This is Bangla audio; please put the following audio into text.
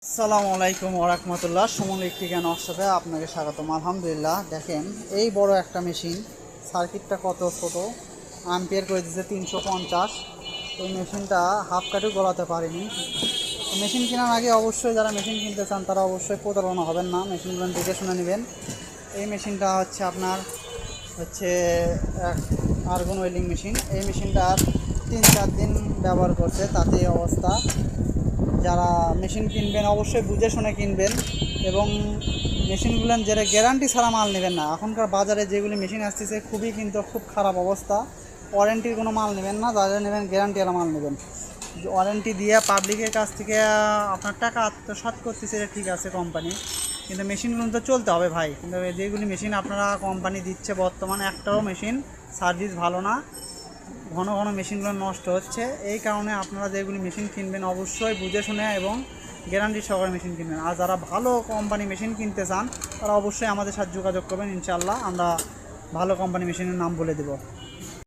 আসসালামু আলাইকুম ওয়া রাহমাতুল্লাহ। সুমন ইলেকট্রিক্যাল ওয়ার্কশপে আপনাকে স্বাগতম। আলহামদুলিল্লাহ, দেখেন এই বড় একটা মেশিন, সার্কিটটা কত ছোট, আম্পিয়ার করে দিচ্ছে 350। এই মেশিনটা হাফ কাটে গলাতে পারিনি। মেশিন কেনার আগে অবশ্যই যারা মেশিন কিনতে চান তারা অবশ্যই প্রতারণা হবেন না, মেশিনগুলো দেখে শুনে নেবেন। এই মেশিনটা হচ্ছে আপনার আর্গন ওয়েল্ডিং মেশিন। এই মেশিনটার 3-4 দিন ব্যবহার করছে, তাতে এই অবস্থা। যারা মেশিন কিনবেন অবশ্যই বুঝে শুনে কিনবেন এবং মেশিনগুলো যারা গ্যারান্টি ছাড়া মাল নেবেন না। এখনকার বাজারে যেগুলি মেশিন আসতেছে খুব খারাপ অবস্থা। ওয়ারেন্টির কোনো মাল নেবেন না, যারা নেবেন গ্যারান্টিওয়ালা মাল নেবেন। ওয়ারেন্টি দিয়ে পাবলিকের কাছ থেকে আপনার টাকা আত্মসাৎ করতেছে, এটা ঠিক আছে কোম্পানি, কিন্তু মেশিনগুলো তো চলতে হবে ভাই। কিন্তু যেগুলি মেশিন আপনারা কোম্পানি দিচ্ছে বর্তমানে একটাও মেশিন সার্ভিস ভালো না, ঘন ঘন মেশিনগুলো নষ্ট হচ্ছে। এই কারণে আপনারা যেগুলি মেশিন কিনবেন অবশ্যই বুঝে শুনে এবং গ্যারান্টি সহকারে মেশিন কিনবেন। আর যারা ভালো কোম্পানি মেশিন কিনতে চান তারা অবশ্যই আমাদের সাথে যোগাযোগ করবেন, ইনশাআল্লাহ আমরা ভালো কোম্পানি মেশিনের নাম বলে দেব।